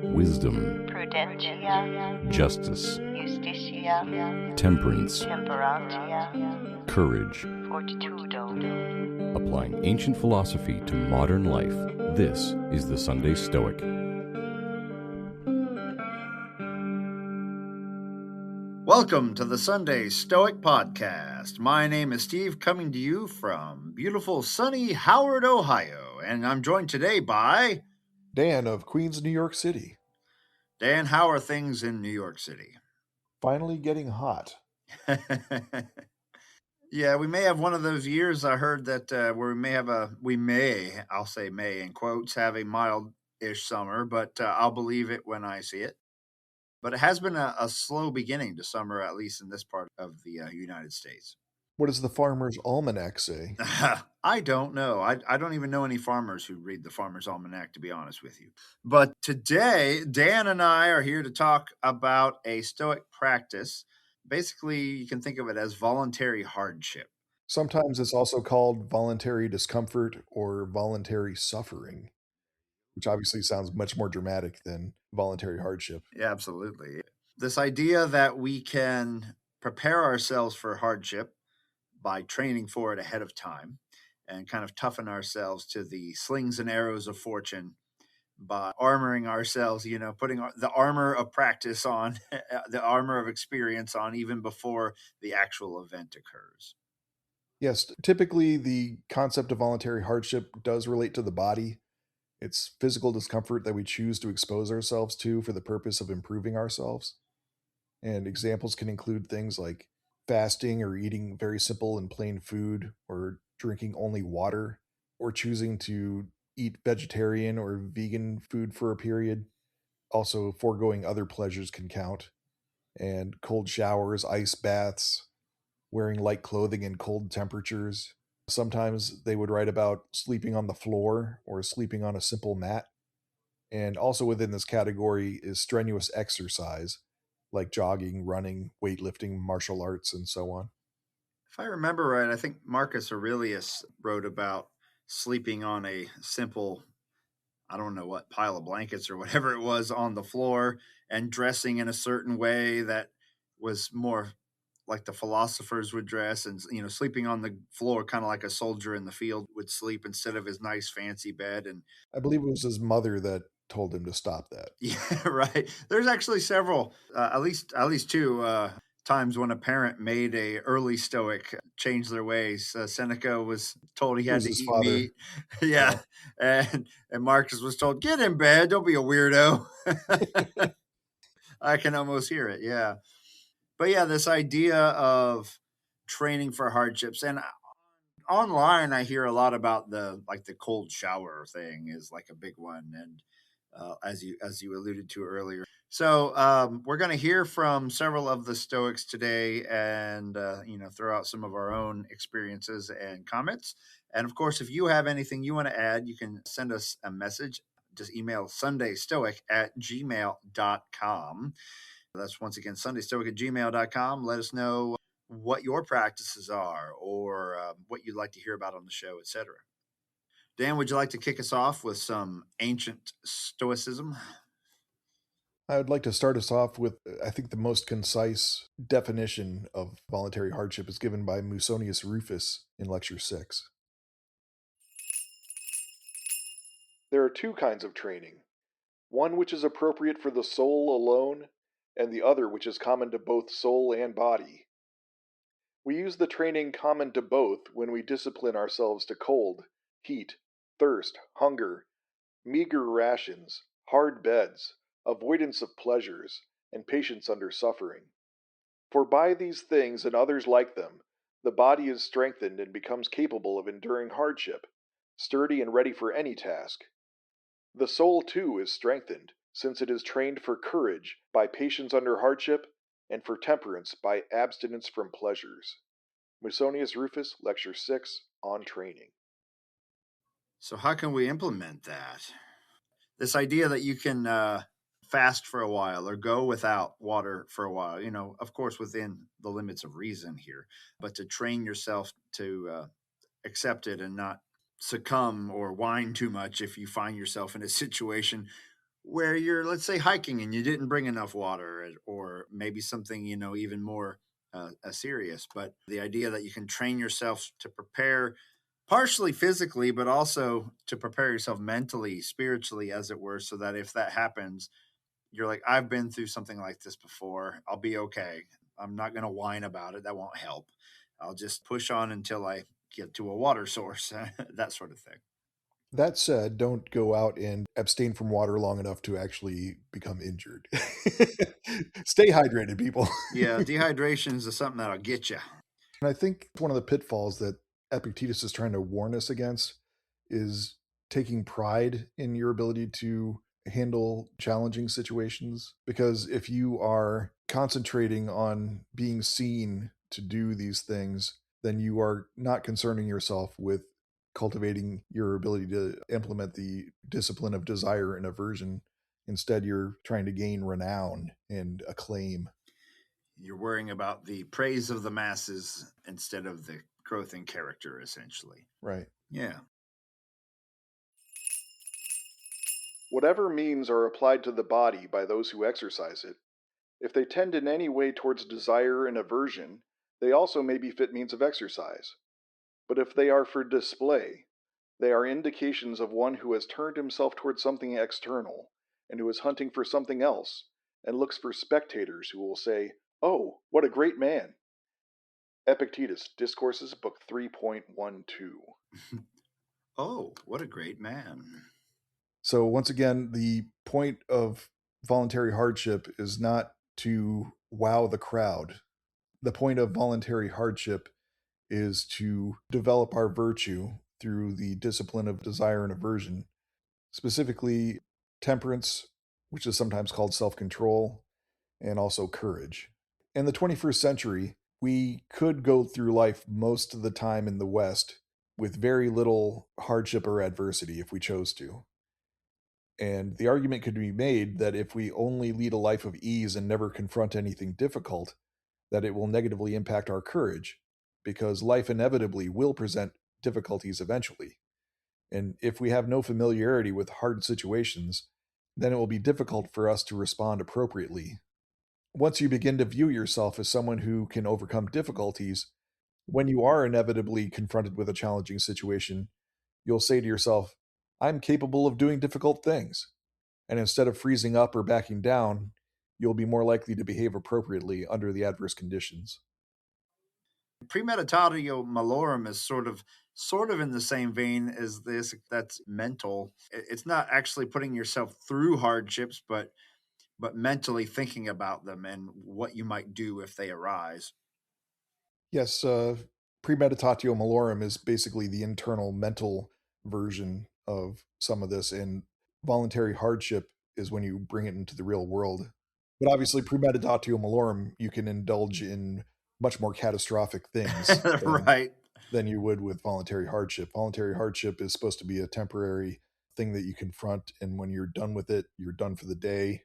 wisdom, prudentia, justice, justitia, temperance, temperantia, courage. fortitudo. Applying ancient philosophy to modern life, this is the Sunday Stoic. Welcome to the Sunday Stoic Podcast. My name is Steve, coming to you from beautiful sunny Howard, Ohio, and I'm joined today by Dan of Queens, New York City. Dan. How are things in New York City? Finally getting hot. Yeah, we may have one of those years. I heard that where I'll say may in quotes, have a mild-ish summer, but I'll believe it when I see it. But it has been a slow beginning to summer, at least in this part of the United States. What does the Farmer's Almanac say? I don't know. I don't even know any farmers who read the Farmer's Almanac, to be honest with you. But today, Dan and I are here to talk about a Stoic practice. Basically, you can think of it as voluntary hardship. Sometimes it's also called voluntary discomfort or voluntary suffering, which obviously sounds much more dramatic than voluntary hardship. Yeah, absolutely. This idea that we can prepare ourselves for hardship by training for it ahead of time and kind of toughen ourselves to the slings and arrows of fortune by armoring ourselves, putting the armor of practice on, the armor of experience on, even before the actual event occurs. Yes, typically the concept of voluntary hardship does relate to the body. It's physical discomfort that we choose to expose ourselves to for the purpose of improving ourselves. And examples can include things like fasting or eating very simple and plain food, or drinking only water, or choosing to eat vegetarian or vegan food for a period. Also, foregoing other pleasures can count. And cold showers, ice baths, wearing light clothing in cold temperatures. Sometimes they would write about sleeping on the floor or sleeping on a simple mat. And also within this category is strenuous exercise, like jogging, running, weightlifting, martial arts, and so on. If I remember right, I think Marcus Aurelius wrote about sleeping on a simple, I don't know what, pile of blankets or whatever it was on the floor, and dressing in a certain way that was more like the philosophers would dress, and sleeping on the floor kind of like a soldier in the field would sleep instead of his nice fancy bed. And I believe it was his mother that told him to stop that. yeah, right. There's actually several, at least two times when a parent made a early Stoic change their ways. Seneca was told he It had was to his eat father. meat. Yeah, and Marcus was told, "Get in bed. Don't be a weirdo." I can almost hear it. Yeah, but yeah, this idea of training for hardships, and online I hear a lot about the cold shower thing is like a big one, and as you alluded to earlier. So we're going to hear from several of the Stoics today, and throw out some of our own experiences and comments. And of course, if you have anything you want to add, you can send us a message. Just email sundaystoic@gmail.com. That's once again sundaystoic@gmail.com. Let us know what your practices are, or what you'd like to hear about on the show, etc. Dan, would you like to kick us off with some ancient Stoicism? I would like to start us off with, I think, the most concise definition of voluntary hardship is given by Musonius Rufus in Lecture 6. There are two kinds of training, one which is appropriate for the soul alone, and the other which is common to both soul and body. We use the training common to both when we discipline ourselves to cold, heat, thirst, hunger, meager rations, hard beds, avoidance of pleasures, and patience under suffering. For by these things and others like them, the body is strengthened and becomes capable of enduring hardship, sturdy and ready for any task. The soul, too, is strengthened, since it is trained for courage by patience under hardship, and for temperance by abstinence from pleasures. Musonius Rufus, Lecture 6, on Training. So how can we implement that? This idea that you can fast for a while or go without water for a while, of course, within the limits of reason here, but to train yourself to accept it and not succumb or whine too much if you find yourself in a situation where you're, let's say, hiking and you didn't bring enough water, or maybe something, even more serious. But the idea that you can train yourself to prepare partially physically, but also to prepare yourself mentally, spiritually, as it were, so that if that happens, you're like, I've been through something like this before. I'll be okay. I'm not going to whine about it. That won't help. I'll just push on until I get to a water source, that sort of thing. That said, don't go out and abstain from water long enough to actually become injured. Stay hydrated, people. Yeah, dehydration is something that'll get you. And I think one of the pitfalls that Epictetus is trying to warn us against is taking pride in your ability to handle challenging situations. Because if you are concentrating on being seen to do these things, then you are not concerning yourself with cultivating your ability to implement the discipline of desire and aversion. Instead, you're trying to gain renown and acclaim. You're worrying about the praise of the masses instead of the growth in character, essentially. Right. Yeah. Whatever means are applied to the body by those who exercise it, if they tend in any way towards desire and aversion, they also may be fit means of exercise. But if they are for display, they are indications of one who has turned himself towards something external, and who is hunting for something else, and looks for spectators who will say, "Oh, what a great man!" Epictetus, Discourses, Book 3.12. Oh, what a great man. So, once again, the point of voluntary hardship is not to wow the crowd. The point of voluntary hardship is to develop our virtue through the discipline of desire and aversion, specifically temperance, which is sometimes called self control, and also courage. In the 21st century, we could go through life most of the time in the West with very little hardship or adversity if we chose to. And the argument could be made that if we only lead a life of ease and never confront anything difficult, that it will negatively impact our courage, because life inevitably will present difficulties eventually. And if we have no familiarity with hard situations, then it will be difficult for us to respond appropriately. Once you begin to view yourself as someone who can overcome difficulties, when you are inevitably confronted with a challenging situation, you'll say to yourself, I'm capable of doing difficult things. And instead of freezing up or backing down, you'll be more likely to behave appropriately under the adverse conditions. Premeditatio malorum is sort of in the same vein as this. That's mental. It's not actually putting yourself through hardships, but mentally thinking about them and what you might do if they arise. Yes, premeditatio malorum is basically the internal mental version of some of this, and voluntary hardship is when you bring it into the real world. But obviously, premeditatio malorum, you can indulge in much more catastrophic things Right. than you would with voluntary hardship. Voluntary hardship is supposed to be a temporary thing that you confront, and when you're done with it, you're done for the day.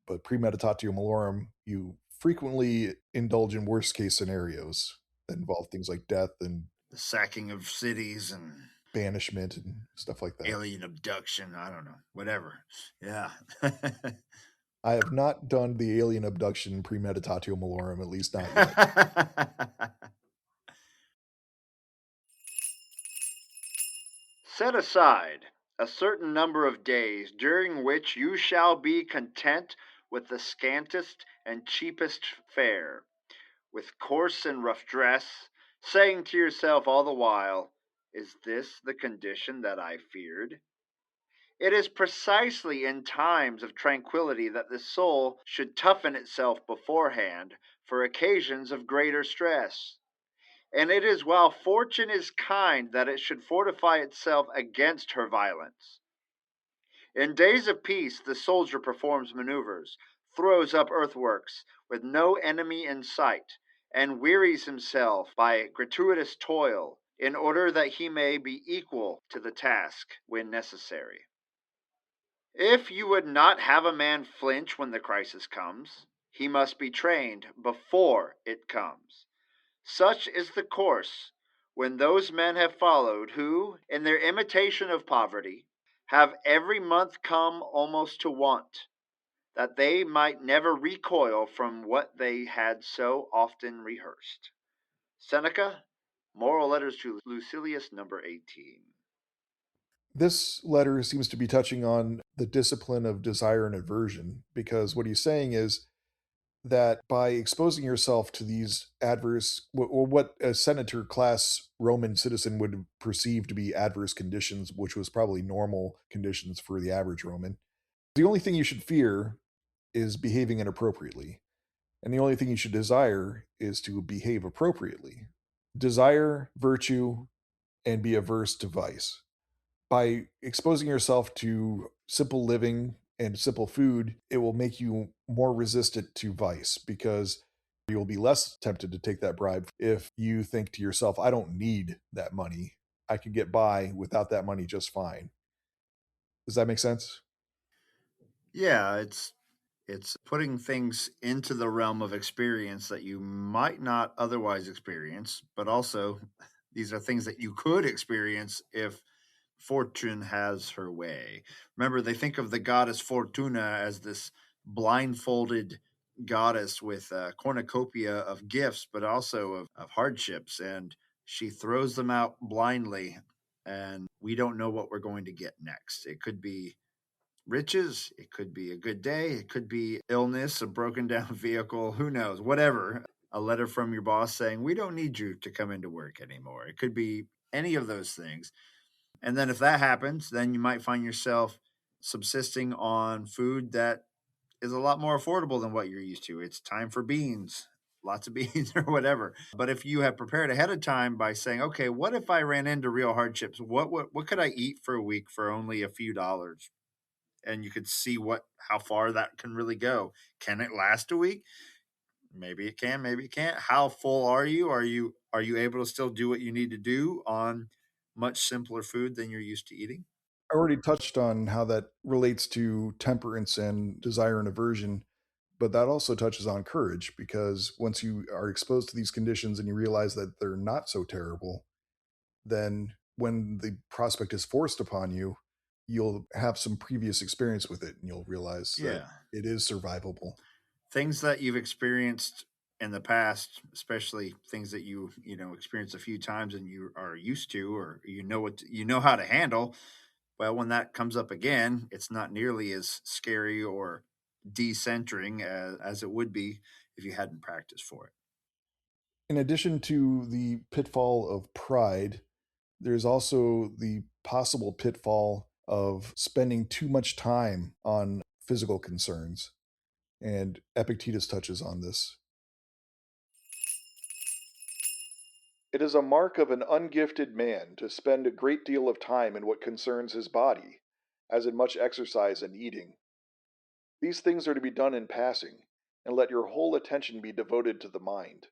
But premeditatio malorum, you frequently indulge in worst case scenarios that involve things like death and The sacking of cities and banishment and stuff like that. alien abduction. I don't know. Whatever. Yeah. I have not done the alien abduction premeditatio malorum, at least not yet. Set aside a certain number of days during which you shall be content with the scantest and cheapest fare, with coarse and rough dress, saying to yourself all the while, is this the condition that I feared? It is precisely in times of tranquility that the soul should toughen itself beforehand for occasions of greater stress. And it is while fortune is kind that it should fortify itself against her violence. In days of peace, the soldier performs maneuvers, throws up earthworks with no enemy in sight, and wearies himself by gratuitous toil in order that he may be equal to the task when necessary. If you would not have a man flinch when the crisis comes, he must be trained before it comes. Such is the course when those men have followed who, in their imitation of poverty, have every month come almost to want, that they might never recoil from what they had so often rehearsed. Seneca, Moral Letters to Lucilius, number 18. This letter seems to be touching on the discipline of desire and aversion, because what he's saying is that by exposing yourself to these adverse, or what a senator class Roman citizen would perceive to be adverse conditions, which was probably normal conditions for the average Roman, the only thing you should fear is behaving inappropriately. And the only thing you should desire is to behave appropriately. Desire virtue and be averse to vice. By exposing yourself to simple living and simple food, it will make you more resistant to vice, because you'll be less tempted to take that bribe if you think to yourself, I don't need that money. I can get by without that money just fine. Does that make sense? Yeah, it's putting things into the realm of experience that you might not otherwise experience, but also these are things that you could experience if fortune has her way. Remember, they think of the goddess Fortuna as this blindfolded goddess with a cornucopia of gifts, but also of hardships, and she throws them out blindly, and we don't know what we're going to get next. It could be riches, it could be a good day, it could be illness, a broken down vehicle, who knows, whatever. A letter from your boss saying, we don't need you to come into work anymore. It could be any of those things. And then if that happens, then you might find yourself subsisting on food that is a lot more affordable than what you're used to. It's time for beans, lots of beans or whatever. But if you have prepared ahead of time by saying, okay, what if I ran into real hardships? What could I eat for a week for only a few dollars? And you could see how far that can really go. Can it last a week? Maybe it can, maybe it can't. How full are you? Are you able to still do what you need to do on much simpler food than you're used to eating? I already touched on how that relates to temperance and desire and aversion, but that also touches on courage, because once you are exposed to these conditions and you realize that they're not so terrible, then when the prospect is forced upon you, you'll have some previous experience with it and you'll realize that Yeah. it is survivable. Things that you've experienced in the past, especially things that you experienced a few times and you are used to, or you know how to handle. Well, when that comes up again, it's not nearly as scary or decentering as it would be if you hadn't practiced for it. In addition to the pitfall of pride, there's also the possible pitfall of spending too much time on physical concerns. And Epictetus touches on this. It is a mark of an ungifted man to spend a great deal of time in what concerns his body, as in much exercise and eating. These things are to be done in passing, and let your whole attention be devoted to the mind.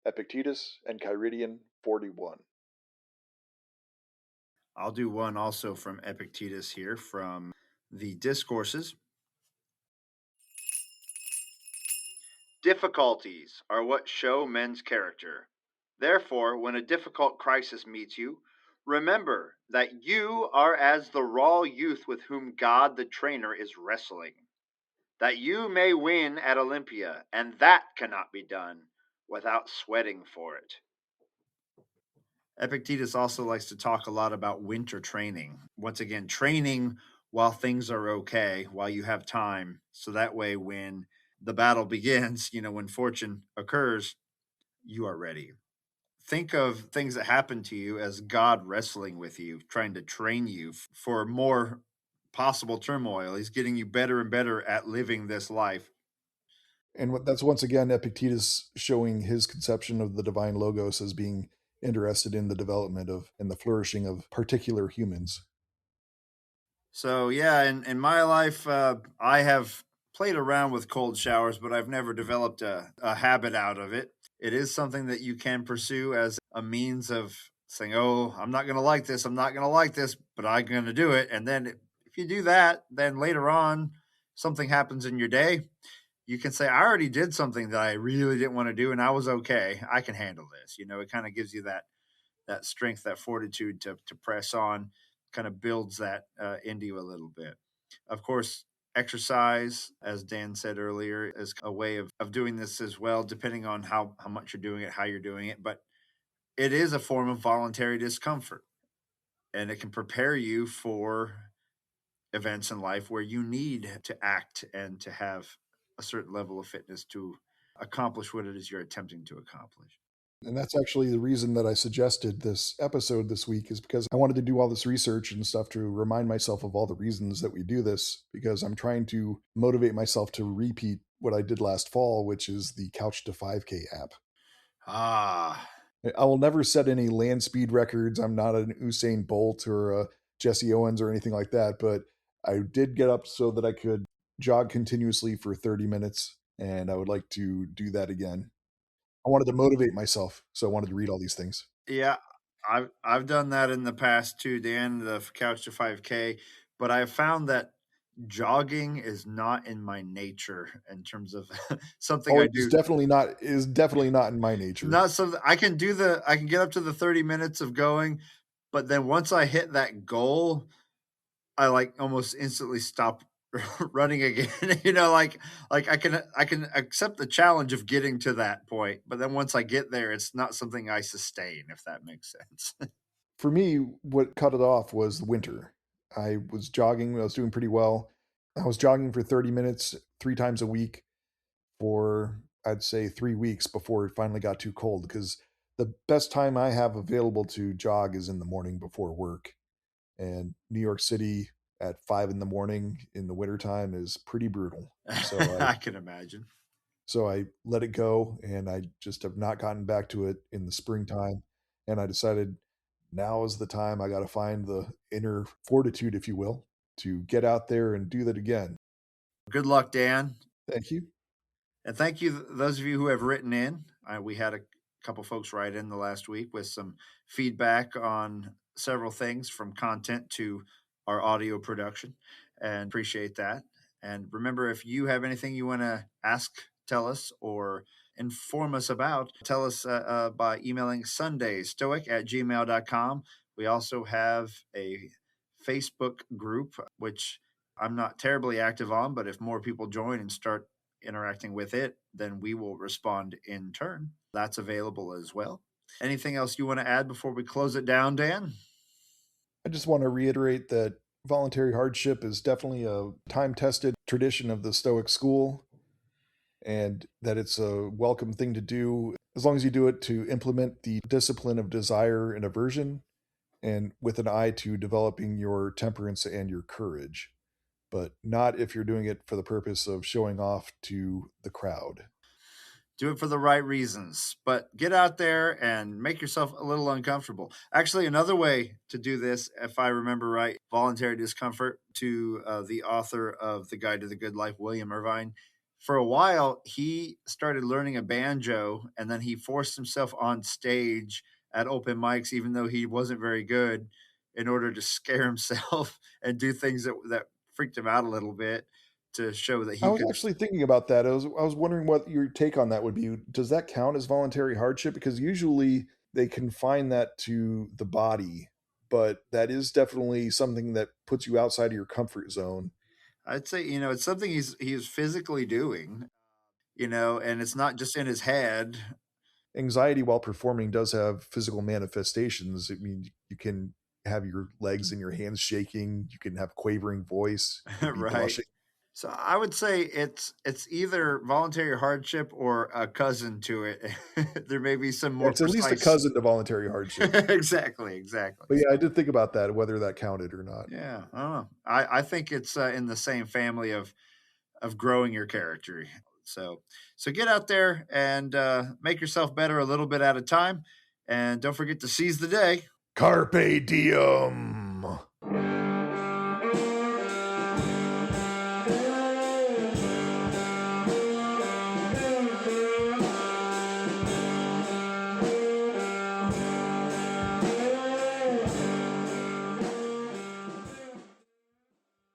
Epictetus and Kyridian 41. I'll do one also from Epictetus here from the Discourses. Difficulties are what show men's character. Therefore, when a difficult crisis meets you, remember that you are as the raw youth with whom God the trainer is wrestling, that you may win at Olympia, and that cannot be done without sweating for it. Epictetus also likes to talk a lot about winter training. Once again, training while things are okay, while you have time. So that way, when the battle begins, when fortune occurs, you are ready. Think of things that happen to you as God wrestling with you, trying to train you for more possible turmoil. He's getting you better and better at living this life. And that's once again Epictetus showing his conception of the divine logos as being interested in the development of and the flourishing of particular humans. So yeah, in my life, I have played around with cold showers, but I've never developed a habit out of it. It is something that you can pursue as a means of saying, "Oh, I'm not going to like this. I'm not going to like this, but I'm going to do it." And then if you do that, then later on, something happens in your day. You can say, "I already did something that I really didn't want to do, and I was okay. I can handle this." It kind of gives you that strength, that fortitude to press on. kind of builds that into you a little bit. Of course, exercise, as Dan said earlier, is a way of doing this as well, depending on how much you're doing it, how you're doing it. But it is a form of voluntary discomfort, and it can prepare you for events in life where you need to act and to have a certain level of fitness to accomplish what it is you're attempting to accomplish. And that's actually the reason that I suggested this episode this week, is because I wanted to do all this research and stuff to remind myself of all the reasons that we do this, because I'm trying to motivate myself to repeat what I did last fall, which is the Couch to 5K app. Ah, I will never set any land speed records. I'm not an Usain Bolt or a Jesse Owens or anything like that, but I did get up so that I could jog continuously for 30 minutes, and I would like to do that again. I wanted to motivate myself, so I wanted to read all these things. yeah, I've done that in the past too, Dan, the Couch to 5K, but I've found that jogging is not in my nature in terms of something Oh, I it's do. definitely not. It is definitely not in my nature. Not something I can do. I can get up to the 30 minutes of going, but then once I hit that goal, I like almost instantly stop running again. Like I can accept the challenge of getting to that point, but then once I get there, it's not something I sustain, if that makes sense. For me, what cut it off was the winter. I was jogging. I was doing pretty well. I was jogging for 30 minutes 3 times a week for, I'd say, 3 weeks before it finally got too cold, because the best time I have available to jog is in the morning before work. And New York City at 5 in the morning in the wintertime is pretty brutal. I can imagine. So I let it go, and I just have not gotten back to it in the springtime. And I decided now is the time. I got to find the inner fortitude, if you will, to get out there and do that again. Good luck, Dan. Thank you. And thank you, those of you who have written in. We had a couple folks write in the last week with some feedback on several things, from content to our audio production, and appreciate that. And remember, if you have anything you want to ask, tell us, or inform us about, tell us by emailing sundaystoic@gmail.com. We also have a Facebook group, which I'm not terribly active on, but if more people join and start interacting with it, then we will respond in turn. That's available as well. Anything else you want to add before we close it down, Dan? I just want to reiterate that voluntary hardship is definitely a time tested tradition of the Stoic school, and that it's a welcome thing to do as long as you do it to implement the discipline of desire and aversion, and with an eye to developing your temperance and your courage, but not if you're doing it for the purpose of showing off to the crowd. Do it for the right reasons, but get out there and make yourself a little uncomfortable. Actually, another way to do this, if I remember right, voluntary discomfort, to the author of The Guide to the Good Life, William Irvine. For a while, he started learning a banjo, and then he forced himself on stage at open mics, even though he wasn't very good, in order to scare himself and do things that freaked him out a little bit, to show that I he was could. actually thinking about that. I was wondering what your take on that would be. Does that count as voluntary hardship? Because usually they confine that to the body, but that is definitely something that puts you outside of your comfort zone. I'd say, it's something he's physically doing, and it's not just in his head. Anxiety while performing does have physical manifestations. I mean, you can have your legs and your hands shaking, you can have quavering voice, you can be Right. blushing. So I would say it's either voluntary hardship or a cousin to it. There may be some more It's at least a precise. cousin to voluntary hardship. Exactly. But yeah, I did think about that, whether that counted or not. Yeah, I don't know. I think it's in the same family of growing your character. So get out there and make yourself better a little bit at a time, and don't forget to seize the day. Carpe diem.